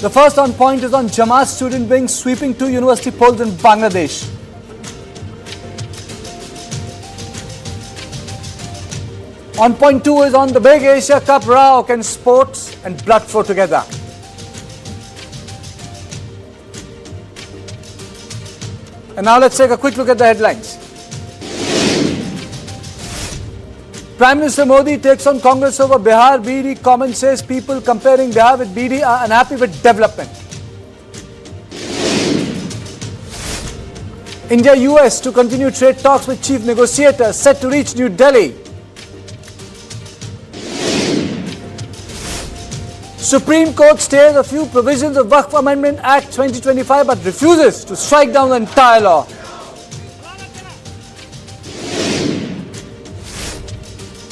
The first on point is on Jamaat student wing sweeping 2 university polls in Bangladesh. On point 2 is on the big Asia Cup row. Can sports and blood flow together? And now let's take a quick look at the headlines. Prime Minister Modi takes on Congress over Bihar. BD comment says people comparing Bihar with BD are unhappy with development. India-US to continue trade talks with chief negotiator set to reach New Delhi. Supreme Court stays a few provisions of Waqf Amendment Act 2025 but refuses to strike down the entire law.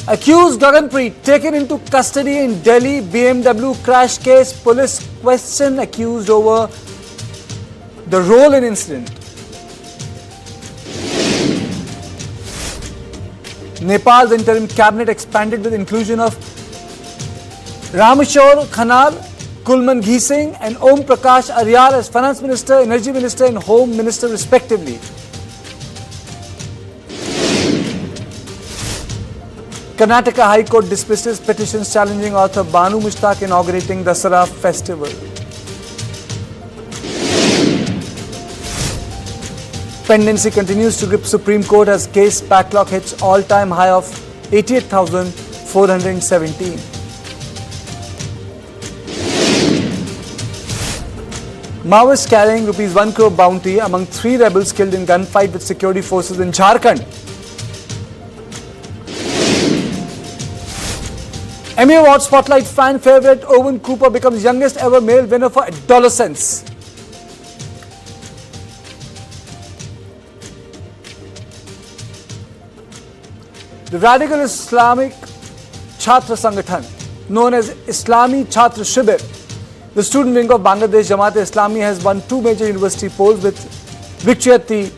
Accused Gaganpreet taken into custody in Delhi BMW crash case. Police question accused over the role in incident. Nepal's interim cabinet expanded with inclusion of Rameshwar Khanal, Kulman Ghising and Om Prakash Aryar as Finance Minister, Energy Minister and Home Minister respectively. Karnataka High Court dismisses petitions challenging author Banu Mushtaq inaugurating Dasara festival. Pendency continues to grip Supreme Court as case backlog hits all-time high of 88,417. Maoists carrying ₹1 crore bounty among 3 rebels killed in gunfight with security forces in Jharkhand. Emmy Award Spotlight fan favorite Owen Cooper becomes youngest ever male winner for adolescents. The radical Islamic Chhatra Sangathan, known as Islami Chhatra Shibir, the student wing of Bangladesh Jamaat-e-Islami, has won 2 major university polls with victory at the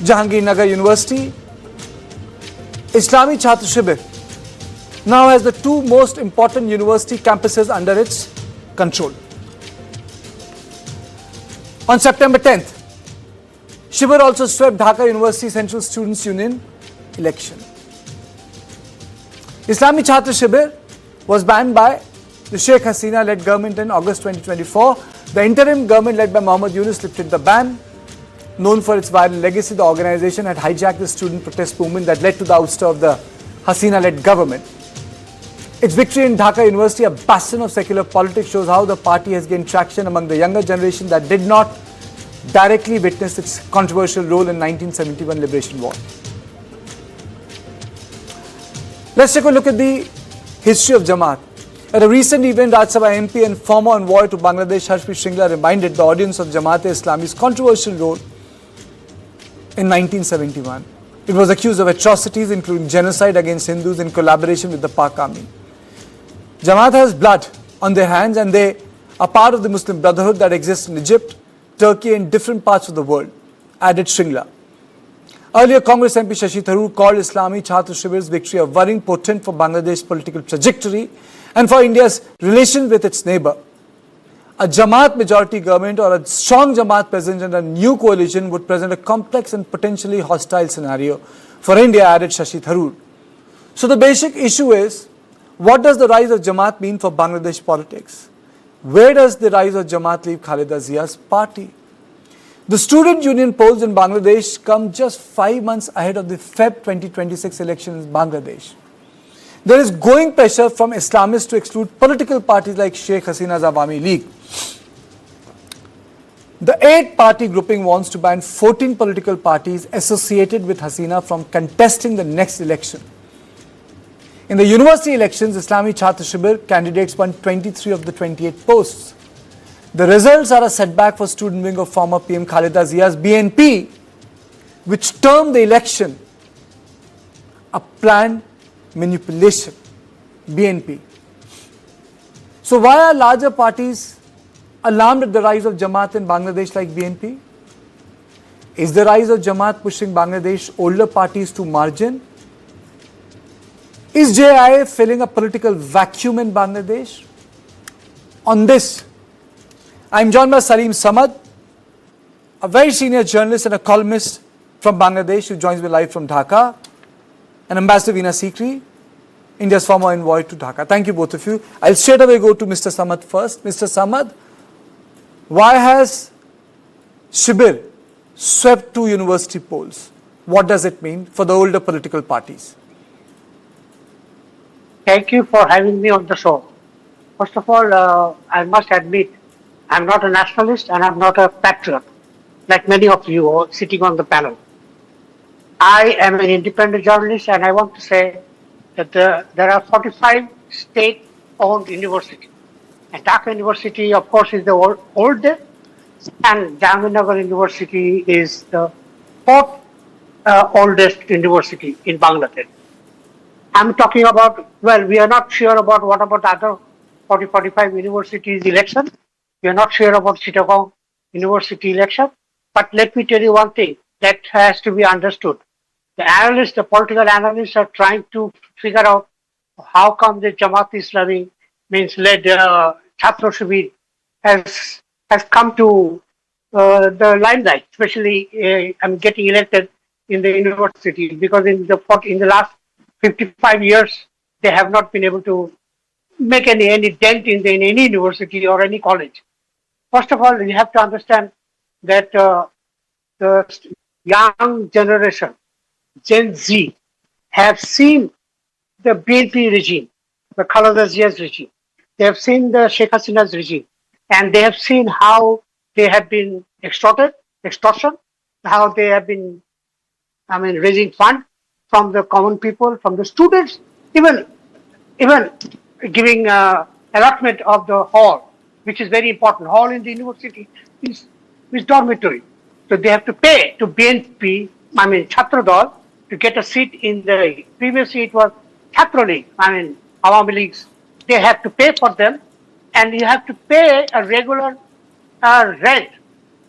Jahangirnagar University. Islami Chhatra Shibir now has the 2 most important university campuses under its control. On September 10th, Shibir also swept Dhaka University Central Students' Union election. Islami Chhatra Shibir was banned by the Sheikh Hasina led government in August 2024. The interim government led by Mohammed Yunus lifted the ban. Known for its violent legacy, the organization had hijacked the student protest movement that led to the ouster of the Hasina led government. Its victory in Dhaka University, a bastion of secular politics, shows how the party has gained traction among the younger generation that did not directly witness its controversial role in 1971 Liberation War. Let's take a look at the history of Jamaat. At a recent event, Rajya Sabha MP and former envoy to Bangladesh Harshpreet Shringla reminded the audience of Jamaat-e-Islami's controversial role in 1971. It was accused of atrocities including genocide against Hindus in collaboration with the Pak Army. Jamaat has blood on their hands and they are part of the Muslim Brotherhood that exists in Egypt, Turkey and different parts of the world, added Shringla. Earlier, Congress MP Shashi Tharoor called Islami Chhatra Shibir's victory a worrying portent for Bangladesh's political trajectory and for India's relation with its neighbor. A Jamaat majority government or a strong Jamaat presence in a new coalition would present a complex and potentially hostile scenario for India, added Shashi Tharoor. So the basic issue is, what does the rise of Jamaat mean for Bangladesh politics? Where does the rise of Jamaat leave Khaleda Zia's party? The student union polls in Bangladesh come just 5 months ahead of the Feb 2026 elections in Bangladesh. There is growing pressure from Islamists to exclude political parties like Sheikh Hasina's Awami League. The 8-party grouping wants to ban 14 political parties associated with Hasina from contesting the next election. In the university elections, Islami Chhatra Shibir candidates won 23 of the 28 posts. The results are a setback for student wing of former PM Khaleda Zia's BNP, which termed the election a planned manipulation. BNP. So why are larger parties alarmed at the rise of Jamaat in Bangladesh like BNP? Is the rise of Jamaat pushing Bangladesh older parties to margin? Is JIA filling a political vacuum in Bangladesh? On this, I'm joined by Salim Samad, a very senior journalist and a columnist from Bangladesh who joins me live from Dhaka, and Ambassador Veena Sikri, India's former envoy to Dhaka. Thank you both of you. I'll straight away go to Mr. Samad first. Mr. Samad, why has Shibir swept two university polls? What does it mean for the older political parties? Thank you for having me on the show. First of all, I must admit, I'm not a nationalist and I'm not a patriot, like many of you sitting on the panel. I am an independent journalist, and I want to say that there are 45 state-owned universities. And Dhaka University, of course, is the oldest, and Jahangirnagar University is the fourth oldest university in Bangladesh. I'm talking about, well, we are not sure about what about other 45 universities election. We are not sure about Chittagong University election. But let me tell you one thing that has to be understood. The analysts, the political analysts are trying to figure out how come the Jamaat-e-Islami means led Chhatra Shibir has come to the limelight, especially getting elected in the university, because in the last 55 years, they have not been able to make any dent in any university or any college. First of all, you have to understand that the young generation, Gen Z, have seen the BNP regime, the Khaleda Zia's regime. They have seen the Sheikh Hasina's regime, and they have seen how they have been extortion, how they have been, raising funds from the common people, from the students, even giving allotment of the hall, which is very important. Hall in the university is dormitory. So they have to pay to BNP, Chhatra Dal, to get a seat in the, previously it was Chhatra League, Awami Leagues. They have to pay for them, and you have to pay a regular rent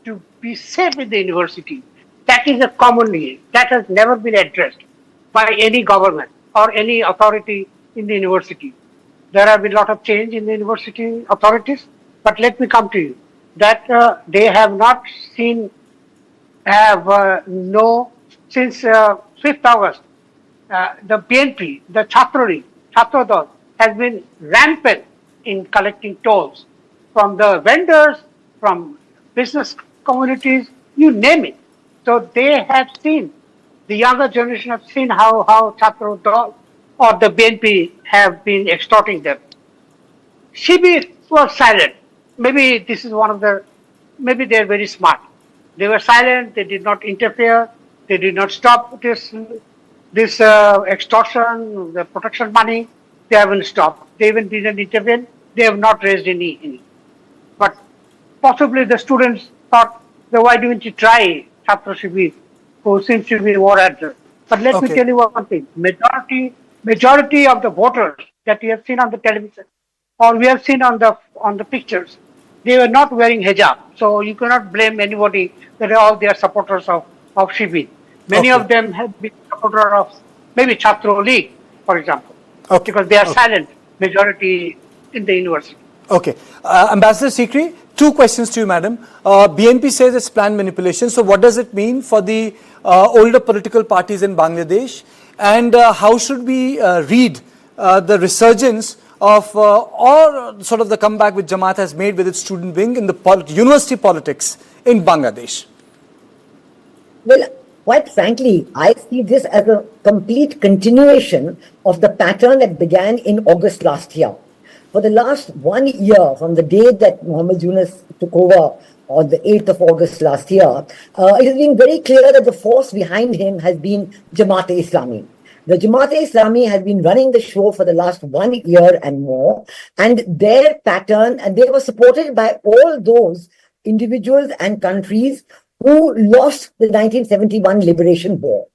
to be safe in the university. That is a common need. That has never been addressed by any government or any authority in the university. There have been a lot of change in the university authorities, but let me come to you that they have not seen, since 5th August, the BNP, the Chhatra League, Chhatra Dal, has been rampant in collecting tolls from the vendors, from business communities, you name it. So they have seen, the younger generation have seen how Chhatra Dal or the BNP have been extorting them. Shibir was silent. Maybe this is one of the, maybe they're very smart. They were silent, they did not interfere, they did not stop this extortion, the protection money, they haven't stopped. They even didn't intervene, they have not raised any. But possibly the students thought, why don't you try Chhatra Shibir, who seems to be more adverse. But let me tell you one thing, majority of the voters that we have seen on the television, or we have seen on the pictures, they were not wearing hijab. So you cannot blame anybody that all they are supporters of Shibir. Many of them have been supporters of maybe Chhatra League, for example, because they are silent majority in the university. Okay. Ambassador Sikri, two questions to you, madam. BNP says it's planned manipulation. So what does it mean for the older political parties in Bangladesh? And how should we read the resurgence of or sort of the comeback which Jamaat has made with its student wing in the university politics in Bangladesh? Well, quite frankly, I see this as a complete continuation of the pattern that began in August last year. For the last 1 year, from the day that Mohammed Yunus took over on the 8th of August last year, it has been very clear that the force behind him has been Jamaat-e-Islami. The Jamaat-e-Islami has been running the show for the last 1 year and more, and their pattern, and they were supported by all those individuals and countries who lost the 1971 Liberation War.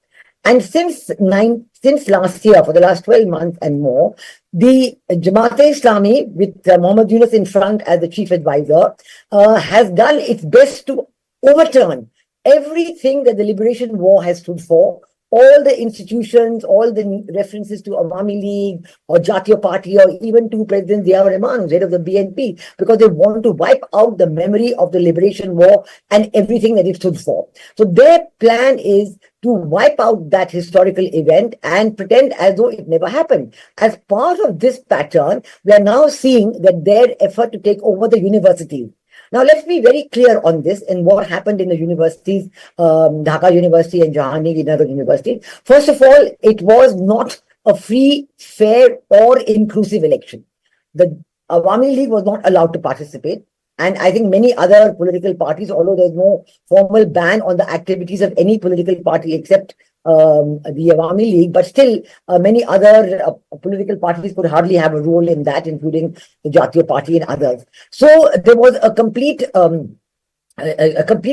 And since last year, for the last 12 months and more, the Jamaat-e-Islami, with Mohammed Yunus in front as the chief advisor, has done its best to overturn everything that the Liberation War has stood for, all the institutions, all the references to Awami League or Jatiya Party or even to President Zia Rahman, who's head of the BNP, because they want to wipe out the memory of the liberation war and everything that it stood for. So their plan is to wipe out that historical event and pretend as though it never happened. As part of this pattern, we are now seeing that their effort to take over the universities. Now, let's be very clear on this and what happened in the universities, Dhaka University and Jahangirnagar University. First of all, it was not a free, fair, or inclusive election. The Awami League was not allowed to participate. And I think many other political parties, although there's no formal ban on the activities of any political party except the Awami League, but still many other political parties could hardly have a role in that, including the Jatiya Party and others. So there was a complete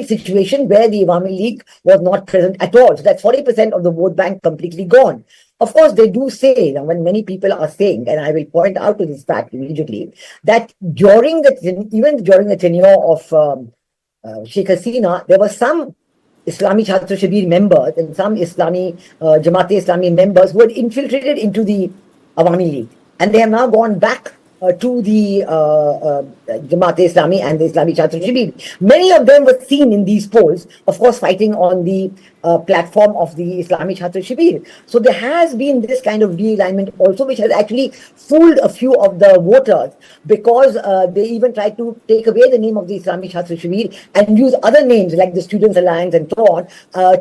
situation where the Awami League was not present at all. So that's 40% of the vote bank completely gone. Of course, they do say, now when many people are saying, and I will point out to this fact immediately, that even during the tenure of Sheikh Hasina, there were some Islami Chhatra Shibir members and some Islami Jamaat-e-Islami members who had infiltrated into the Awami League. And they have now gone back to the Jamaat-e-Islami and the Islami Chhatra Shibir. Many of them were seen in these polls, of course, fighting on the platform of the Islami Chhatra Shibir. So there has been this kind of realignment also, which has actually fooled a few of the voters, because they even tried to take away the name of the Islami Chhatra Shibir and use other names like the Students' Alliance and so on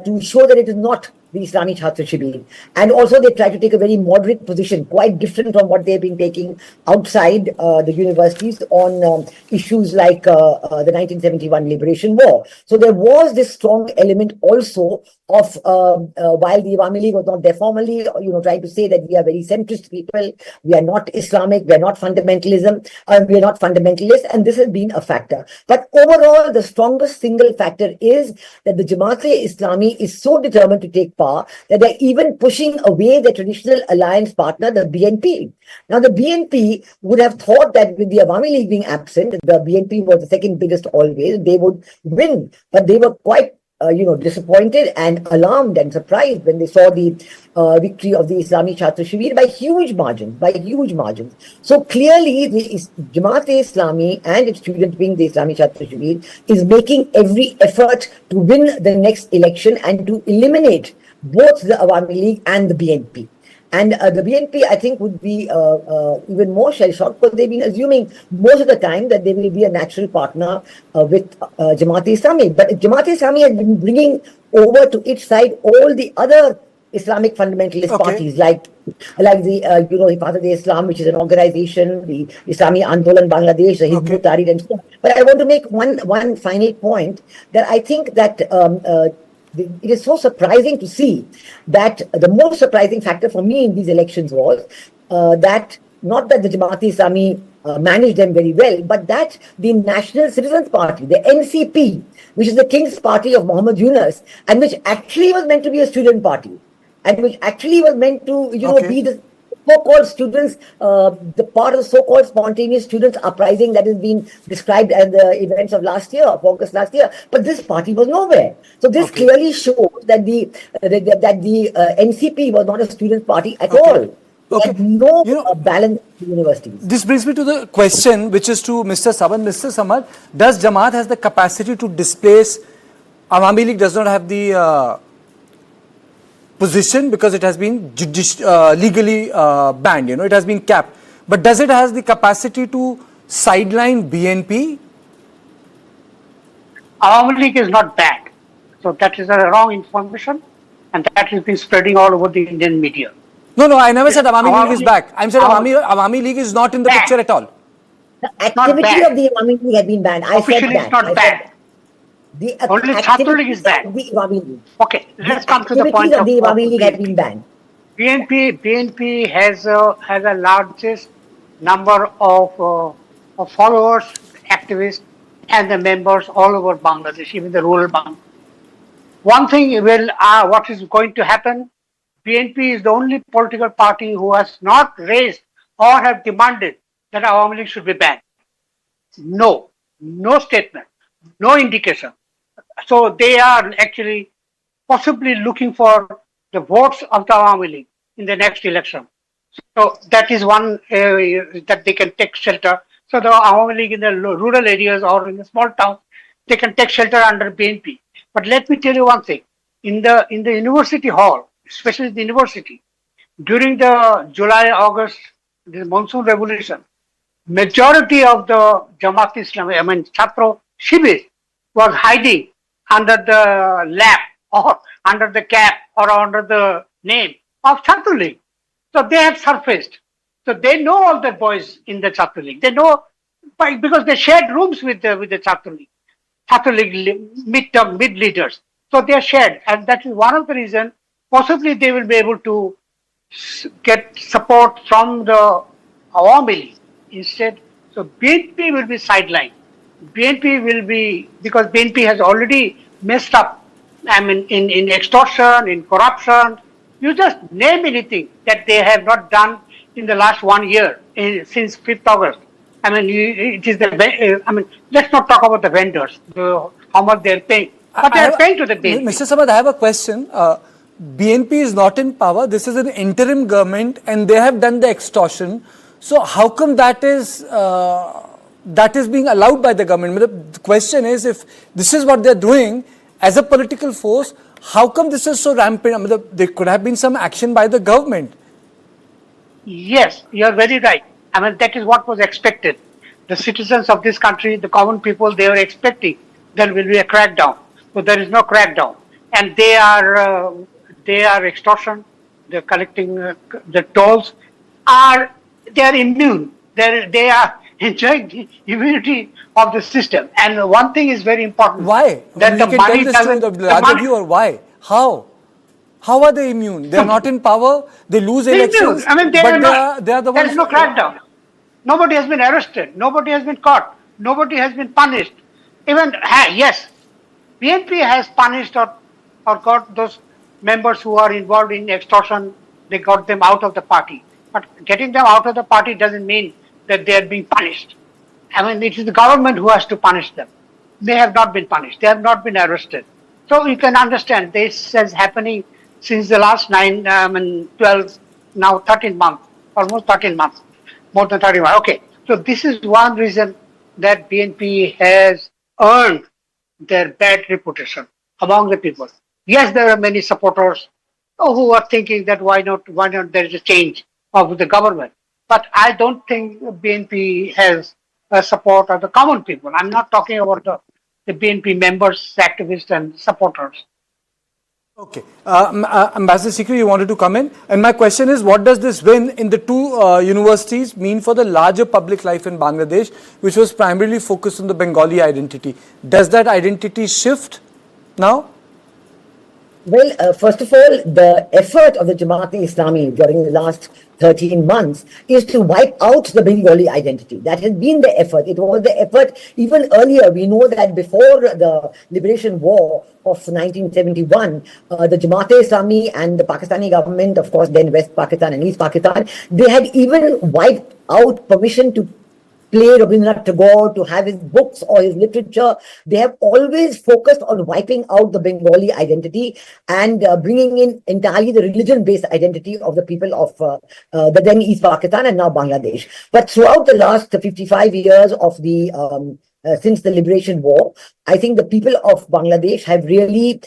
to show that it is not the Islami Chhatra Shibir. And also they try to take a very moderate position, quite different from what they've been taking outside the universities on issues like the 1971 Liberation War. So there was this strong element also of, while the Awami League was not there formally, trying to say that we are very centrist people, we are not Islamic, we are not fundamentalism, we are not fundamentalist, and this has been a factor. But overall, the strongest single factor is that the Jamaat-e-Islami is so determined to take power that they're even pushing away their traditional alliance partner, the BNP. Now, the BNP would have thought that with the Awami League being absent, the BNP was the second biggest always, they would win, but they were quite disappointed and alarmed and surprised when they saw the victory of the Islami Chhatra Shibir by huge margins. So clearly, the Jamaat-e-Islami and its student wing, the Islami Chhatra Shibir, is making every effort to win the next election and to eliminate both the Awami League and the BNP. And the BNP, I think, would be even more shell-shocked, because they've been assuming most of the time that they will be a natural partner with Jamaat-e-Islami. But Jamaat-e-Islami has been bringing over to its side all the other Islamic fundamentalist parties, like the Hifazat-e-Islam, which is an organization, the Islami Andolan Bangladesh, the Hizb ut-Tahrir, and so on. But I want to make one final point, that I think that it is so surprising to see that the most surprising factor for me in these elections was that not that the Jamaat-e-Islami managed them very well, but that the National Citizens Party, the NCP, which is the King's Party of Mohammed Yunus, and which actually was meant to be a student party, and which actually was meant to be the so-called students, the part of the so-called spontaneous students uprising that has been described as the events of August last year. But this party was nowhere. So this clearly shows that the NCP was not a student party at all. Had no balance in universities. This brings me to the question, which is to Mr. Samad. Mr. Samad, does Jamaat has the capacity to displace? Awami League does not have the position because it has been legally banned, it has been capped. But does it has the capacity to sideline BNP? Awami League is not banned. So that is a wrong information, and that has been spreading all over the Indian media. No, I never said Awami League is back. I'm saying Awami League is not in the picture at all. The activity of the Awami League has been banned. Officially, it's not banned. Only Chhatra League is banned. Okay, let's come to the point of the Awami League has been banned. BNP has a largest number of followers, activists, and the members all over Bangladesh, even the rural Bangladesh. One thing what is going to happen? BNP is the only political party who has not raised or have demanded that Awami League should be banned. No statement, no indication. So they are actually possibly looking for the votes of the Awami League in the next election. So that is one that they can take shelter. So the Awami League in the rural areas or in the small towns, they can take shelter under BNP. But let me tell you one thing: in the university hall, especially the university, during the July-August the monsoon revolution, majority of the Jamaat-e-Islami, I mean Chhatra Shibir, was hiding under the lap or under the cap or under the name of Chhatra League. So they have surfaced. So they know all the boys in the Chhatra League. They know because they shared rooms with the Chhatra League mid leaders. So they are shared, and that is one of the reasons. Possibly they will be able to get support from the Awami League instead. So BNP will be sidelined. BNP will be, because BNP has already messed up, I mean, in extortion, in corruption. You just name anything that they have not done in the last 1 year, since 5th August. I mean, it is I mean, let's not talk about the vendors, how much they are paying. But they are paying to the BNP. Mr. Samad, I have a question. BNP is not in power. This is an interim government, and they have done the extortion. So how come that is being allowed by the government? The question is, if this is what they're doing as a political force, how come this is so rampant? I mean, there could have been some action by the government. Yes, you are very right. I mean, that is what was expected. The citizens of this country, the common people, they were expecting there will be a crackdown. So there is no crackdown, and they are extortion. They're collecting the tolls. They are immune. They are enjoying the immunity of the system. And one thing is very important. Why? That you can tell this to the larger viewer. Why? How? How are they immune? They are not in power. They lose elections. I mean, they are the ones. There is no crackdown. Nobody has been arrested. Nobody has been caught. Nobody has been punished. Even yes, BNP has punished or got those members who are involved in extortion. They got them out of the party. But getting them out of the party doesn't mean that they are being punished. I mean, it is the government who has to punish them. They have not been punished. They have not been arrested. So you can understand this is happening since the last 12, now 13 months, almost 13 months, more than 30 months. Okay, so this is one reason that BNP has earned their bad reputation among the people. Yes, there are many supporters who are thinking that why not there is a change of the government. But I don't think BNP has support of the common people. I'm not talking about the BNP members, activists and supporters. Okay. Ambassador Sikri, you wanted to come in. And my question is, what does this win in the two universities mean for the larger public life in Bangladesh, which was primarily focused on the Bengali identity? Does that identity shift now? Well, first of all, the effort of the Jamaat-e-Islami during the last 13 months is to wipe out the Bengali identity. That has been the effort. It was the effort even earlier. We know that before the Liberation War of 1971, the Jamaat-e-Islami and the Pakistani government, of course, then West Pakistan and East Pakistan, they had even wiped out permission to play Rabindranath Tagore, to have his books or his literature. They have always focused on wiping out the Bengali identity and bringing in entirely the religion-based identity of the people of the then East Pakistan and now Bangladesh. But throughout the last 55 years of the since the Liberation War, I think the people of Bangladesh have really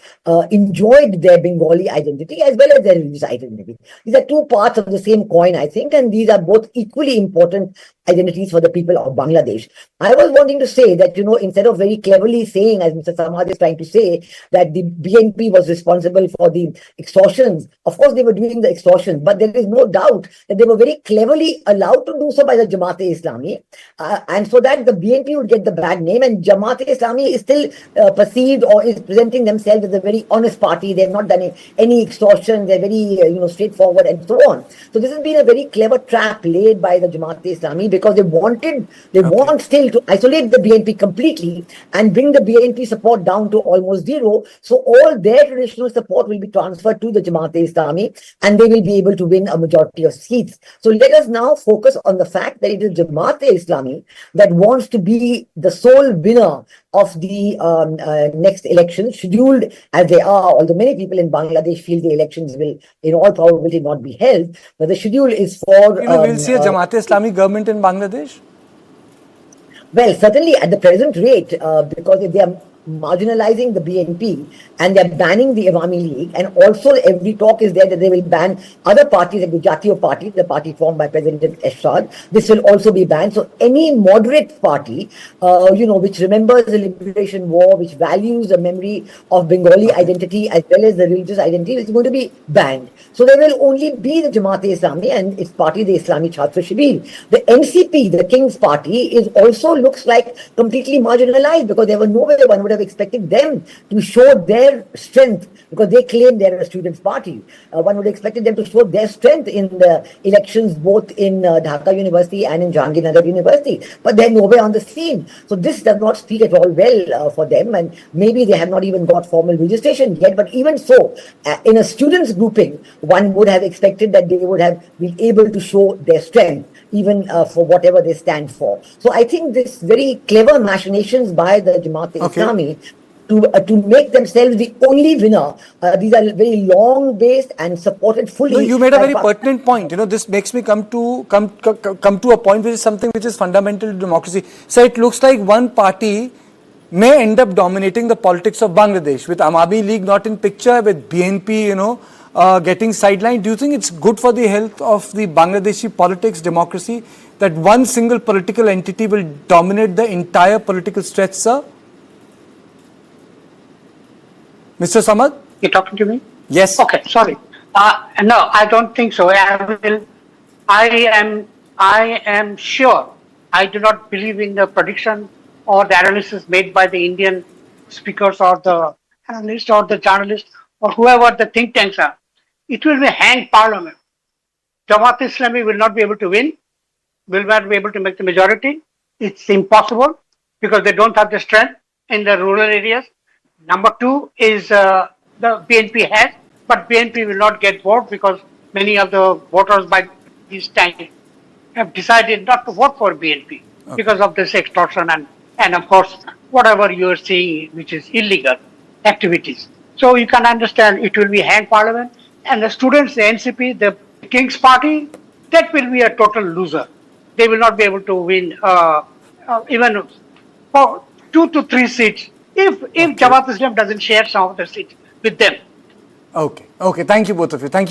enjoyed their Bengali identity as well as their religious identity. These are two parts of the same coin, I think, and these are both equally important identities for the people of Bangladesh. I was wanting to say that, instead of very cleverly saying, as Mr. Samad is trying to say, that the BNP was responsible for the extortions, of course they were doing the extortions, but there is no doubt that they were very cleverly allowed to do so by the Jamaat-e-Islami, and so that the BNP would get the bad name, and Jamaat-e-Islami is still perceived or is presenting themselves as a very honest party. They have not done any extortion. They're very, straightforward and so on. So this has been a very clever trap laid by the Jamaat-e-Islami because they want still to isolate the BNP completely and bring the BNP support down to almost zero. So all their traditional support will be transferred to the Jamaat-e-Islami and they will be able to win a majority of seats. So let us now focus on the fact that it is Jamaat-e-Islami that wants to be the sole winner of the next elections, scheduled as they are, although many people in Bangladesh feel the elections will in all probability not be held, but the schedule is for... we'll see a Jamaat-e-Islami government in Bangladesh? Well, certainly at the present rate, because if they are marginalizing the BNP and they're banning the Awami League, and also every talk is there that they will ban other parties like the Jatiyo Party, the party formed by President Ershad. This will also be banned. So any moderate party, which remembers the liberation war, which values the memory of Bengali identity as well as the religious identity, is going to be banned. So there will only be the Jamaat-e-Islami and its party, the Islami Chhatra Shibir. The NCP, the King's Party, is also looks like completely marginalized, because there was no way one would have expected them to show their strength, because they claim they're a students' party. One would have expected them to show their strength in the elections, both in Dhaka University and in Jahangirnagar University, but they're nowhere on the scene. So this does not speak at all well for them, and maybe they have not even got formal registration yet. But even so, in a students' grouping, one would have expected that they would have been able to show their strength, even for whatever they stand for. So I think this very clever machinations by the Jamaat-e-Islami to make themselves the only winner. These are very long-based and supported fully. No, you made a very pertinent point. This makes me come to a point which is something which is fundamental to democracy. So it looks like one party may end up dominating the politics of Bangladesh, with Awami League not in picture, with BNP, getting sidelined. Do you think it's good for the health of the Bangladeshi politics, democracy, that one single political entity will dominate the entire political stretch, sir? Mr. Samad? You're talking to me? Yes. Okay, sorry. No, I don't think so. I am sure. I do not believe in the prediction or the analysis made by the Indian speakers or the analysts or the journalists or whoever the think tanks are. It will be a hanged parliament. Jamaat-e-Islami will not be able to win, will not be able to make the majority. It's impossible because they don't have the strength in the rural areas. Number two is the BNP has, but BNP will not get vote because many of the voters by this time have decided not to vote for BNP because of this extortion and of course whatever you are seeing which is illegal activities. So you can understand it will be hanged parliament, and the students, the NCP, the King's Party, that will be a total loser. They will not be able to win even for 2 to 3 seats if Jamaat-e-Islam doesn't share some of the seats with them. Okay. Thank you, both of you. Very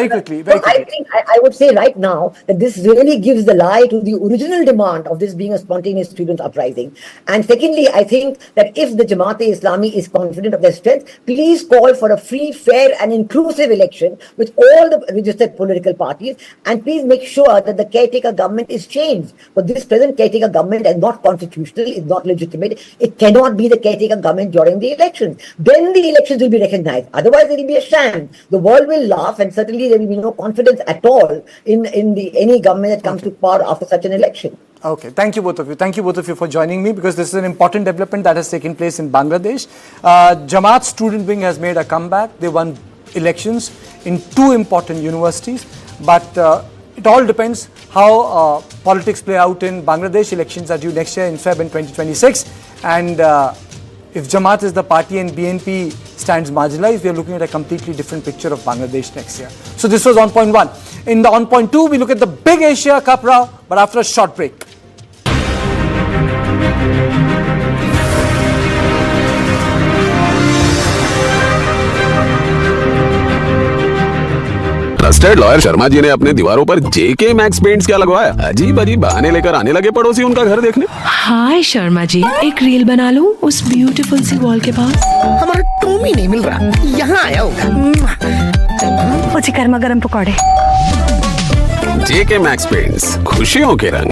quickly. I think I would say right now that this really gives the lie to the original demand of this being a spontaneous student uprising. And secondly, I think that if the Jamaat-e-Islami is confident of their strength, please call for a free, fair and inclusive election with all the registered political parties, and please make sure that the caretaker government is changed. But this present caretaker government is not constitutional, is not legitimate. It cannot be the caretaker government during the elections. Then the elections will be recognized. Otherwise, it will be a sham. The world will laugh, and certainly there will be no confidence at all in any government that comes to power after such an election. Okay, thank you both of you. Thank you both of you for joining me, because this is an important development that has taken place in Bangladesh. Jamaat student wing has made a comeback. They won elections in 2 important universities, but it all depends how politics play out in Bangladesh. Elections are due next year in Feb in 2026, and if Jamaat is the party and BNP stands marginalized, we are looking at a completely different picture of Bangladesh next year. So this was on point 1. In the on point 2, we look at the big Asia Cup row, but after a short break. Trusted lawyer Sharma ji ने अपने दीवारों पर जेके max paints क्या लगवाया? अजीब अजीब बहाने लेकर आने लगे पड़ोसी उनका घर देखने। हाय शर्मा जी, एक रील बना लूं उस ब्यूटीफुल सी वॉल के पास। हमारा टॉमी नहीं मिल रहा, यहाँ आया होगा। मुझे गर्मा गर्म पकौड़े। जेके मैक्स पेंट्स, खुशियों के रंग।